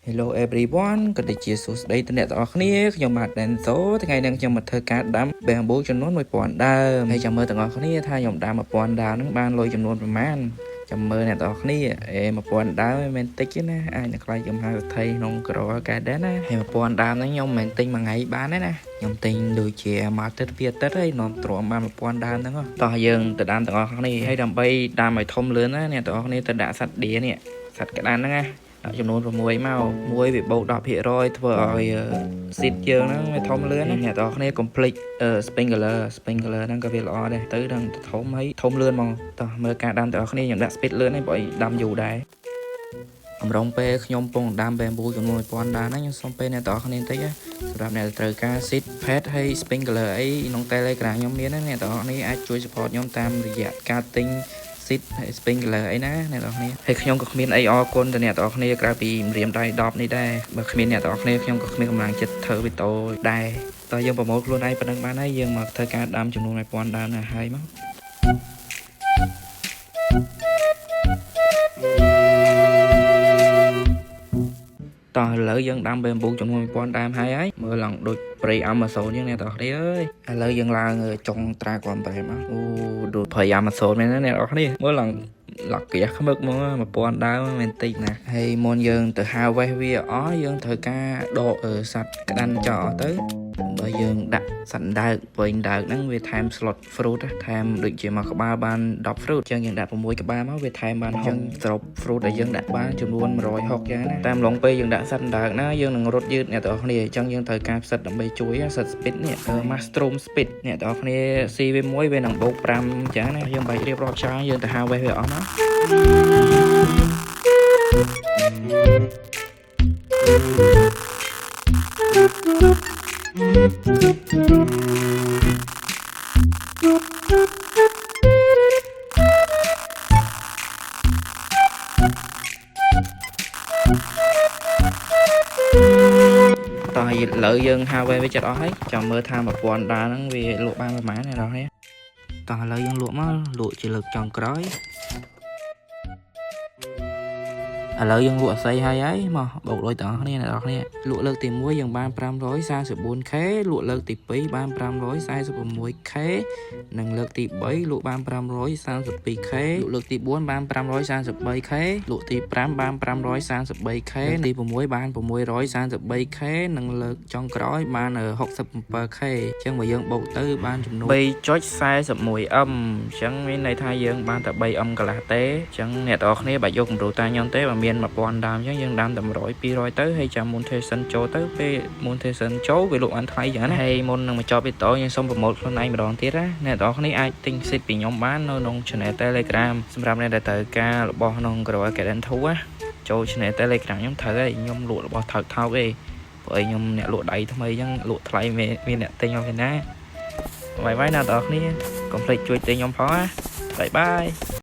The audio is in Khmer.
Hello everyone ក៏ដូចជាសួស្តីទៅអ្នកទាំងអស់គ្នាខ្ញុំបាទ Denso ថ្ងៃនេះខ្ញុំមកធ្វើការដាំ bamboo ចំនួន 1000 ដើមហើយចាំមើលទាំងអស់គ្នាថាខ្ញុំដាំ 1000 ដើមហ្នឹងបានលុយចំនួនប្រមាណចាំមើលអ្នកទាំងអស់គ្នា1000 ដើមមិនមែនតិចទេណាអាចនឹងខ្លាចខ្ញុំហៅថៃក្នុងក្រកែដែរណាហើយ1000 ដើមហ្នឹងខ្ញុំមិនមែនទិញមួយថ្ងៃបានទេណាខ្ញុំទិញដូចជាមួយអាទិត្យពីអាទិត្យហើយនាំទ្រាំបាន1000 ដើមហ្នឹងតោះយើងទៅដាំទាំងអស់គ្នាហើយដើម្បីដាំឲ្យធំលឿនណាអ្នកទាំងអស់គ្នាទៅដាក់សត្វដៀនេះសត្វក្តាន់ហ្នឹងណាចំនួន6មក1វាបូក 10% ធ្វើឲ្យស៊ីតយើងហ្នឹងវាធំលឿនណាអ្នកទាំងអស់គ្នាកុំភ្លេចsprinkler ហ្នឹងក៏វាល្អដែរទៅដល់ធំហើយធំលឿនមកតោះមើលការដាំទាំងអស់គ្នាខ្ញុំដាក់ speed លឿនហើយបើឲ្យដាំយូរដែរអំរងពេលខ្ញុំពងដាំ bamboo ចំនួន 1000 ដើមហ្នឹងខ្ញុំសុំពេលអ្នកទាំងអស់គ្នាបន្តិចណាសម្រាប់អ្នកត្រូវការ seed pad ហើយ sprinkler អីក្នុង Telegram ខ្ញុំមានណាអ្នកទាំងអស់គ្នាអាចជួយ support ខ្ញុំតាមរយៈការទិញស៊ីត sprinkler អីណាអ្នកនរគ្នាហើយខ្ញុំក៏គ្មានអីអរគុណទៅអ្នកនរគ្នាក្រៅពីម្រាមដៃ10នេះដែរបើគ្មានអ្នកនរគ្នាខ្ញុំក៏គ្មានកម្លាំងចិត្តធ្វើវីដេអូដែរតោះយើងប្រមូលខ្លួនឯងប៉ុណ្្នឹងបានហើយយើងមកធ្វើការដាំចំនួន 1000 ដើមណាហើយមកតោះឥឡូវយើងដាំ bamboo ចំនួន 1000 ដើមហើយមើលឡើងដូចព្រៃ Amazon យ៉ាងអ្នកនរគ្នាអើយឥឡូវយើងឡើងចុងត្រាគាត់ប្រែមកអូដូចព្រៃ Amazon មែនណាអ្នកនរគ្នាមើលឡើងលក្ខះខ្មឹកមក1000 ដើមមិនតិចណាហើយមុនយើងទៅ harvest វាអស់យើងត្រូវការដកសត្វក្តាន់ចោលទៅបើយើងដាក់សត្វដើកវិញដើកហ្នឹងវាថែម slot fruit ថែមដូចជាមួយក្បាលបាន10 fruit ចឹងយើងដាក់6ក្បាលមកវាថែមបានចឹងសរុប fruit ដែលយើងដាក់បានចំនួន160យ៉ាងណាតាមឡុងពេលយើងដាក់សត្វដើកណាយើងនឹងរត់យឺតអ្នកទាំងអស់គ្នាចឹងយើងត្រូវការផ្សិតដើម្បីជួយសត្វ speed នេះmushroom speed អ្នកទាំងអស់គ្នាស៊ីវាមួយវានឹងបូក5ចឹងណាយើងបាច់រៀបរាប់ច្រើនយើងទៅ harvest វាអស់មកតោះឥឡូវយើង harvest វាចិត្តអស់ហើយចាំមើលថា1000 ដើមហ្នឹងវាលក់បានប្រហែលណាដល់នេះតោះឥឡូវយើងលក់មកលក់ជាលើកចុងក្រោយឥឡូវយើងលក់អស័យហើយមកបូកលុយទាំងអស់គ្នាអ្នកនរគ្នាលក់លើកទី1យើងបាន 544k លក់លើកទី2បាន 546k និងលើកទី3លក់បាន 532k លក់លើកទី4បាន 533k លក់ទី5បាន 533k ទី6បាន 633k និងលើកចុងក្រោយបាន 67k អញ្ចឹងបើយើងបូកទៅបានចំនួន 3.41m អញ្ចឹងមានន័យថាយើងបានតែ 3m កន្លះទេអញ្ចឹងអ្នកនរគ្នាបើយកគំរូតាខ្ញុំទេមាន1000 ដើមអញ្ចឹងយើងដាំតែ100 200ទៅហើយចាំ mutation ចូលទៅពេល mutation ចូលវាលក់បានថ្លៃអញ្ចឹងណាហើយមុននឹងបញ្ចប់វីដេអូខ្ញុំសូមប្រម៉ូទខ្លួនឯងម្ដងទៀតណាអ្នកនរគ្នាអាចទិញ seed ពីខ្ញុំបាននៅក្នុង channel Telegram សម្រាប់អ្នកដែលត្រូវការរបស់ក្នុង Grower Garden 2ចូល channel Telegram ខ្ញុំត្រូវហើយខ្ញុំលក់របស់ថោកៗឯងព្រោះខ្ញុំអ្នកលក់ដៃថ្មីអញ្ចឹងលក់ថ្លៃមានអ្នកទិញមកពីណាបាយណាអ្នកនរគ្នាកុំភ្លេចជួយទិញខ្ញុំផងណាបាយ